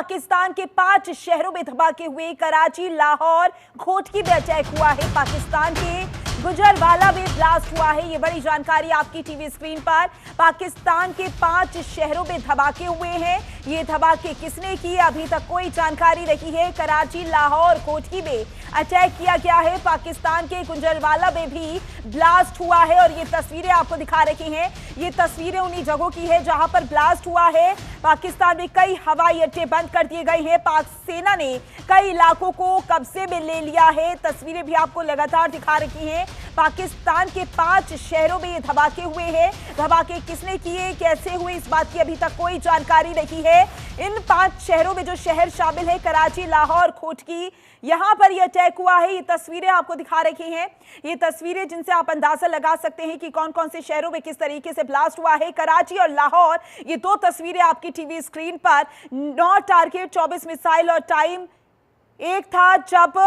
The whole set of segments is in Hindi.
पाकिस्तान के 5 शहरों में धमाके हुए। कराची, लाहौर, घोटकी में अटैक हुआ है। पाकिस्तान के गुजरवाला में ब्लास्ट हुआ है। ये बड़ी जानकारी आपकी टीवी स्क्रीन पर। पाकिस्तान के 5 शहरों में धमाके हुए हैं। ये धमाके किसने किए, अभी तक कोई जानकारी नहीं है। कराची, लाहौर, घोटकी में अटैक किया गया है। पाकिस्तान के गुजरवाला में भी ब्लास्ट हुआ है और ये तस्वीरें आपको दिखा रही हैं। ये तस्वीरें उन्हीं जगहों की है जहां पर ब्लास्ट हुआ है। पाकिस्तान में कई हवाई अड्डे बंद कर दिए गए हैं। पाक सेना ने कई इलाकों को कब्जे में ले लिया है। तस्वीरें भी आपको लगातार दिखा रही हैं। पाकिस्तान के 5 शहरों में ये धमाके हुए हैं। धमाके किसने किए, कैसे हुए, इस बात की अभी तक कोई जानकारी नहीं है। इन 5 शहरों में जो शहर शामिल है, कराची, लाहौर, घोटकी, यहां पर यह अटैक हुआ है। ये तस्वीरें आपको दिखा रही हैं। ये तस्वीरें जिनसे आप अंदाजा लगा सकते हैं कि कौन कौन से शहरों में किस तरीके से ब्लास्ट हुआ है। कराची और लाहौर, ये 2 तस्वीरें आपकी टीवी स्क्रीन पर। 9 टारगेट, 24 मिसाइल और टाइम एक था जब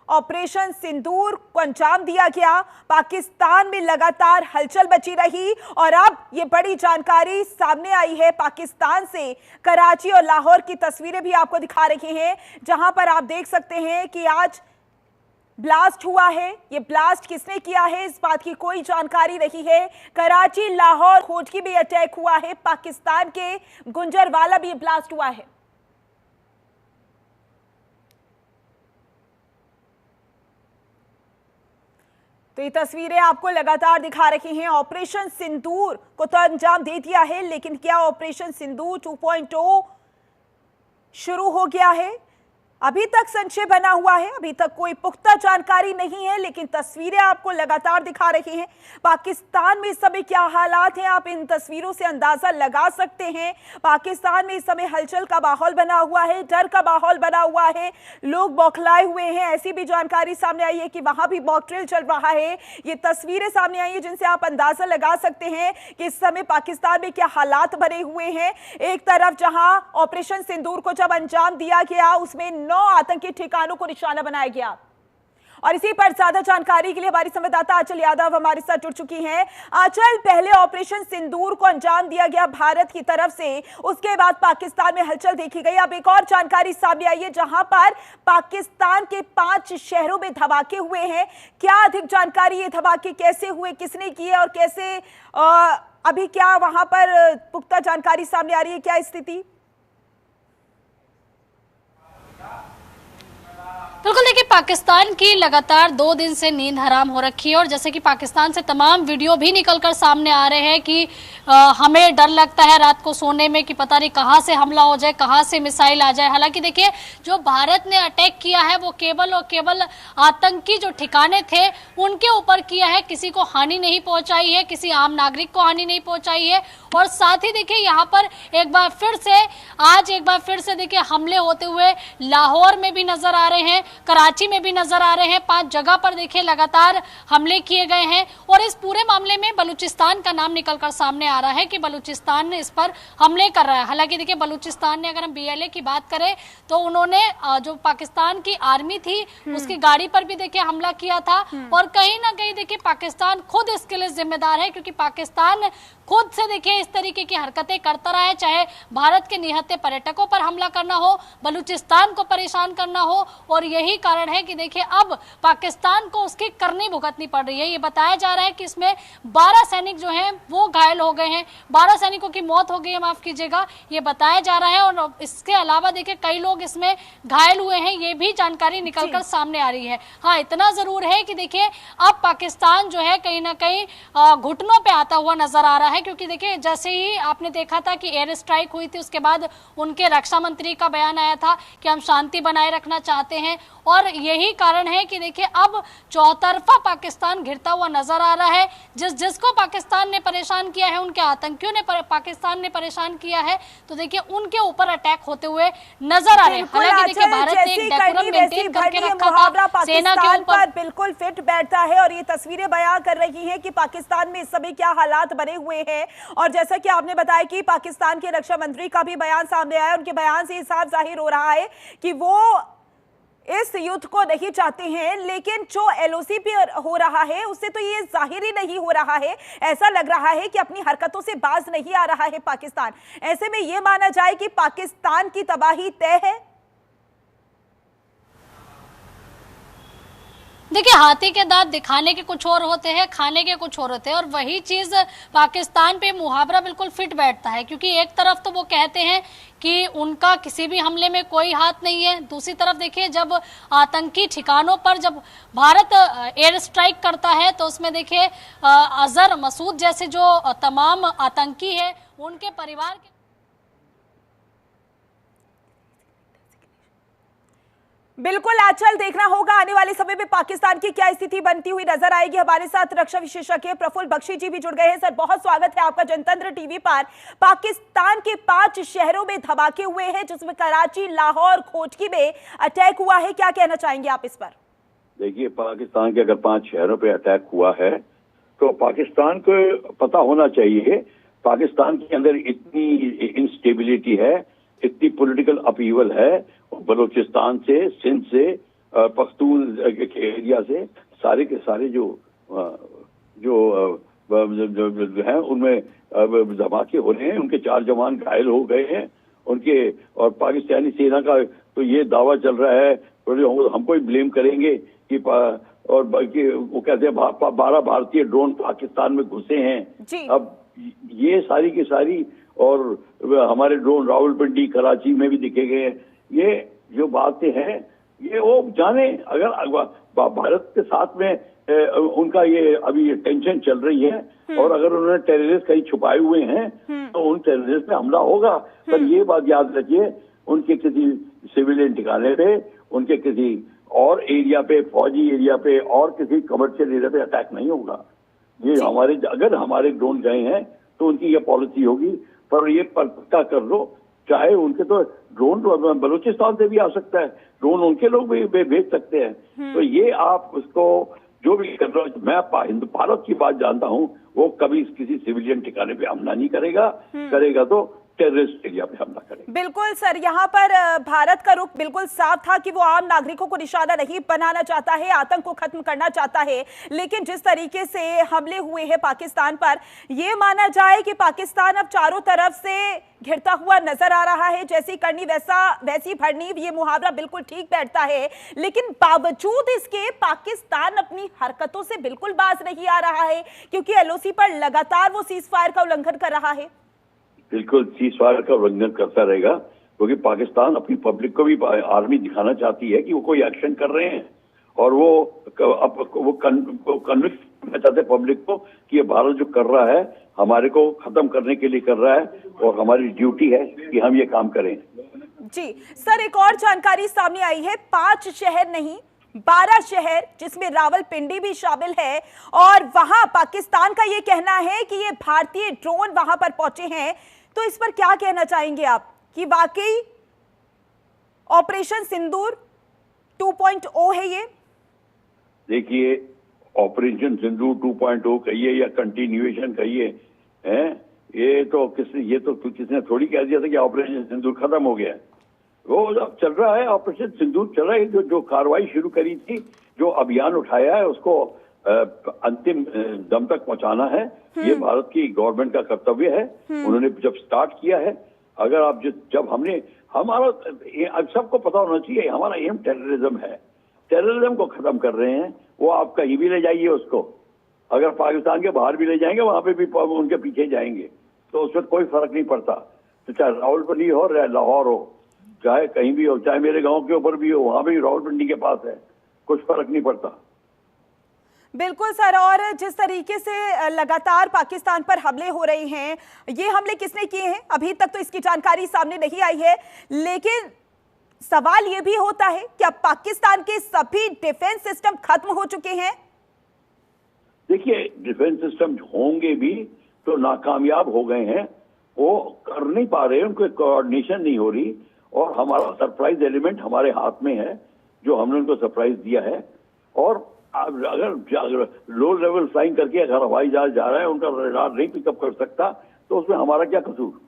ऑपरेशन सिंदूर को अंजाम दिया गया। पाकिस्तान में लगातार हलचल मची रही और अब ये बड़ी जानकारी सामने आई है पाकिस्तान से। कराची और लाहौर की तस्वीरें भी आपको दिखा रही हैं, जहां पर आप देख सकते हैं कि आज ब्लास्ट हुआ है। ये ब्लास्ट किसने किया है, इस बात की कोई जानकारी नहीं है। कराची, लाहौर, घोटकी भी अटैक हुआ है। पाकिस्तान के गुजरवाला भी ब्लास्ट हुआ है। तो ये तस्वीरें आपको लगातार दिखा रही हैं। ऑपरेशन सिंदूर को तो अंजाम दे दिया है, लेकिन क्या ऑपरेशन सिंदूर 2.0 शुरू हो गया है? अभी तक संशय बना हुआ है। अभी तक कोई पुख्ता जानकारी नहीं है, लेकिन तस्वीरें आपको लगातार दिखा रही हैं। पाकिस्तान में इस समय क्या हालात हैं, आप इन तस्वीरों से अंदाजा लगा सकते हैं। पाकिस्तान में इस समय हलचल का माहौल बना हुआ है, डर का माहौल बना हुआ है, लोग बौखलाए हुए हैं। ऐसी भी जानकारी सामने आई है कि वहां भी मॉक ड्रिल चल रहा है। ये तस्वीरें सामने आई है जिनसे आप अंदाजा लगा सकते हैं कि इस समय पाकिस्तान में क्या हालात बने हुए हैं। एक तरफ जहां ऑपरेशन सिंदूर को जब अंजाम दिया गया, उसमें 9 आतंकी ठिकानों को निशाना बनाया गया। और इसी पर ज्यादा जानकारी के लिए हमारी संवाददाता आंचल यादव हमारे साथ जुड़ चुकी हैं। आंचल, पहले ऑपरेशन सिंदूर को अंजाम दिया गया भारत की तरफ से, उसके बाद पाकिस्तान में हलचल देखी गई। अब एक और जानकारी सामने आई है जहां पर पाकिस्तान के 5 शहरों में धमाके हुए हैं। क्या अधिक जानकारी, ये धमाके कैसे हुए, किसने किए और कैसे, अभी क्या वहां पर पुख्ता जानकारी सामने आ रही है, क्या स्थिति? बिल्कुल, देखिए पाकिस्तान की लगातार 2 दिन से नींद हराम हो रखी है और जैसे कि पाकिस्तान से तमाम वीडियो भी निकलकर सामने आ रहे हैं कि हमें डर लगता है रात को सोने में कि पता नहीं कहां से हमला हो जाए, कहां से मिसाइल आ जाए। हालांकि देखिए जो भारत ने अटैक किया है वो केवल और केवल आतंकी जो ठिकाने थे उनके ऊपर किया है, किसी को हानि नहीं पहुंचाई है, किसी आम नागरिक को हानि नहीं पहुंचाई है। और साथ ही देखिए यहाँ पर एक बार फिर से देखिए हमले होते हुए लाहौर में भी नजर आ रहे हैं, कराची में भी नजर आ रहे हैं। 5 जगह पर देखिए लगातार हमले किए गए हैं और इस पूरे मामले में बलूचिस्तान का नाम निकलकर सामने आ रहा है कि बलूचिस्तान ने इस पर हमले कर रहा है। हालांकि देखिए बलूचिस्तान ने, अगर हम BLA की बात करें तो उन्होंने जो पाकिस्तान की आर्मी थी उसकी गाड़ी पर भी देखिए हमला किया था और कहीं ना कहीं देखिए पाकिस्तान खुद इसके लिए जिम्मेदार है, क्योंकि पाकिस्तान खुद से देखिए इस तरीके की हरकतें करता रहा है, चाहे भारत के निहत्थे पर्यटकों पर हमला करना हो, बलूचिस्तान को परेशान करना हो। और यही कारण है कि देखिए अब पाकिस्तान को उसकी करनी भुगतनी पड़ रही है। ये बताया जा रहा है कि इसमें 12 सैनिक जो हैं वो घायल हो गए हैं, 12 सैनिकों की मौत हो गई है, माफ कीजिएगा, ये बताया जा रहा है। और इसके अलावा देखिए कई लोग इसमें घायल हुए हैं, ये भी जानकारी निकलकर सामने आ रही है। हाँ, इतना जरूर है कि देखिए अब पाकिस्तान जो है कहीं ना कहीं घुटनों पे आता हुआ नजर आ रहा है, क्योंकि देखिए जैसे ही आपने देखा था कि एयर स्ट्राइक हुई थी, उसके बाद उनके रक्षा मंत्री का बयान आया था कि हम शांति बनाए रखना चाहते हैं। और यही कारण है कि देखिए अब चौतरफा पाकिस्तान घिरता हुआ नजर आ रहा है। जिसको पाकिस्तान ने परेशान किया है, उनके आतंकियों ने पाकिस्तान ने परेशान किया है, तो देखिए उनके ऊपर अटैक होते हुए नजर आ रहे हैं। हालांकि देखिए भारत ने एक डेकोरम मेंटेन करके रखा था, सेना के ऊपर बिल्कुल फिट बैठता है। और ये तस्वीरें बयां कर रही हैं कि पाकिस्तान में इस समय क्या हालात बने हुए हैं। और जैसा कि आपने बताया कि पाकिस्तान के रक्षा मंत्री का भी बयान सामने आया, उनके बयान से साफ जाहिर हो रहा है कि वो इस युद्ध को नहीं चाहते हैं, लेकिन जो एलओसी पे हो रहा है उससे तो ये जाहिर ही नहीं हो रहा है। ऐसा लग रहा है कि अपनी हरकतों से बाज नहीं आ रहा है पाकिस्तान। ऐसे में ये माना जाए कि पाकिस्तान की तबाही तय है। देखिए, हाथी के दांत दिखाने के कुछ और होते हैं, खाने के कुछ और होते हैं, और वही चीज पाकिस्तान पे मुहावरा बिल्कुल फिट बैठता है। क्योंकि एक तरफ तो वो कहते हैं कि उनका किसी भी हमले में कोई हाथ नहीं है, दूसरी तरफ देखिए जब आतंकी ठिकानों पर जब भारत एयर स्ट्राइक करता है तो उसमें देखिए अजहर मसूद जैसे जो तमाम आतंकी है उनके परिवार के बिल्कुल आंचल, देखना होगा आने वाले समय में पाकिस्तान की क्या स्थिति बनती हुई नजर आएगी। हमारे साथ रक्षा विशेषज्ञ प्रफुल्ल बख्शी जी भी जुड़ गए हैं। सर, बहुत स्वागत है आपका जनतंत्र टीवी पर। पाकिस्तान के 5 शहरों में धमाके हुए हैं, जिसमें कराची, लाहौर, खोटकी में अटैक हुआ है। क्या कहना चाहेंगे आप इस पर? देखिए, पाकिस्तान के अगर 5 शहरों पे अटैक हुआ है तो पाकिस्तान को पता होना चाहिए पाकिस्तान के अंदर इतनी इंस्टेबिलिटी है, इतनी पॉलिटिकल अपीवल है, बलूचिस्तान से, सिंध से, पख्तून के एरिया से, सारे के सारे जो हैं उनमें धमाके हो रहे हैं। उनके 4 जवान घायल हो गए हैं उनके, और पाकिस्तानी सेना का तो ये दावा चल रहा है तो हमको ही ब्लेम करेंगे कि और बल्कि वो कहते हैं 12 भारतीय ड्रोन पाकिस्तान में घुसे हैं। अब ये सारी की सारी, और हमारे ड्रोन रावलपिंडी, कराची में भी दिखे गए हैं। ये जो बातें हैं ये वो जाने, अगर भारत के साथ में उनका ये अभी ये टेंशन चल रही है और अगर उन्होंने टेररिस्ट कहीं छुपाए हुए हैं तो उन टेररिस्ट पे हमला होगा। पर ये बात याद रखिए, उनके किसी सिविलियन ठिकाने पे, उनके किसी और एरिया पे, फौजी एरिया पे और किसी कमर्शियल एरिया पे अटैक नहीं होगा। ये अगर हमारे ड्रोन गए हैं तो उनकी ये पॉलिसी होगी। पर ये पक्का कर लो, चाहे उनके तो ड्रोन बलूचिस्तान से भी आ सकता है, ड्रोन उनके लोग भी भेज सकते हैं। तो ये आप उसको जो भी कर रहे हो, मैं भारत की बात जानता हूं, वो कभी किसी सिविलियन ठिकाने पे हमला नहीं करेगा, करेगा तो टेररिस्ट एरिया पे हमला करेंगे। बिल्कुल सर, यहाँ पर भारत का रुख बिल्कुल साफ था कि वो आम नागरिकों को निशाना नहीं बनाना चाहता है, आतंक को खत्म करना चाहता है। लेकिन जिस तरीके से हमले हुए हैं पाकिस्तान पर, ये माना जाए कि पाकिस्तान अब चारों तरफ से घिरता हुआ नजर आ रहा है। जैसी करनी वैसी भरनी, ये मुहावरा बिल्कुल ठीक बैठता है। लेकिन बावजूद इसके पाकिस्तान अपनी हरकतों से बिल्कुल बाज नहीं आ रहा है, क्योंकि एलओसी पर लगातार वो सीज फायर का उल्लंघन कर रहा है। बिल्कुल सीज फायर का उल्लंघन करता रहेगा, क्योंकि पाकिस्तान अपनी पब्लिक को भी आर्मी दिखाना चाहती है कि वो कोई एक्शन कर रहे हैं, और वो कन्विंस करना चाहते हैं पब्लिक को कि ये भारत जो कर रहा है हमारे को खत्म करने के लिए कर रहा है, और हमारी ड्यूटी है कि हम ये काम करें। जी सर, एक और जानकारी सामने आई है, 5 शहर नहीं 12 शहर, जिसमें रावलपिंडी भी शामिल है, और वहां पाकिस्तान का ये कहना है कि ये भारतीय ड्रोन वहां पर पहुंचे हैं। तो इस पर क्या कहना चाहेंगे आप कि वाकई ऑपरेशन सिंदूर 2.0 है ये? देखिए, ऑपरेशन सिंदूर 2.0 कहिए या कंटिन्यूएशन कहिए, हैं, ये तो किसने थोड़ी कह दिया था कि ऑपरेशन सिंदूर खत्म हो गया है। वो अब चल रहा है, ऑपरेशन सिंदूर चल रहा है। जो कार्रवाई शुरू करी थी, जो अभियान उठाया है, उसको अंतिम दम तक पहुंचाना है। ये भारत की गवर्नमेंट का कर्तव्य है। उन्होंने जब स्टार्ट किया है, अगर आप जब हमने हमारा सबको पता होना चाहिए हमारा एम टेररिज्म है, टेररिज्म को खत्म कर रहे हैं। वो आप कहीं भी ले जाइए उसको, अगर पाकिस्तान के बाहर भी ले जाएंगे, वहां पे भी उनके पीछे जाएंगे, तो उसमें कोई फर्क नहीं पड़ता। तो चाहे रावलपिंडी हो, लाहौर हो, चाहे कहीं भी हो, चाहे मेरे गांव के ऊपर भी हो, वहां भी रावलपिंडी के पास है, कुछ फर्क नहीं पड़ता। बिल्कुल सर, और जिस तरीके से लगातार पाकिस्तान पर हमले हो रहे हैं, ये हमले किसने किए हैं अभी तक तो इसकी जानकारी सामने नहीं आई है। लेकिन सवाल ये भी होता है कि अब पाकिस्तान के सभी डिफेंस सिस्टम खत्म हो चुके हैं। देखिए, डिफेंस सिस्टम होंगे भी तो नाकामयाब हो गए हैं, वो कर नहीं पा रहे, उनको कोऑर्डिनेशन नहीं हो रही, और हमारा सरप्राइज एलिमेंट हमारे हाथ में है, जो हमने उनको सरप्राइज दिया है। और अगर लो लेवल फ्लाइंग करके अगर हवाई जहाज जा रहा है, उनका रडार नहीं पिकअप कर सकता, तो उसमें हमारा क्या कसूर।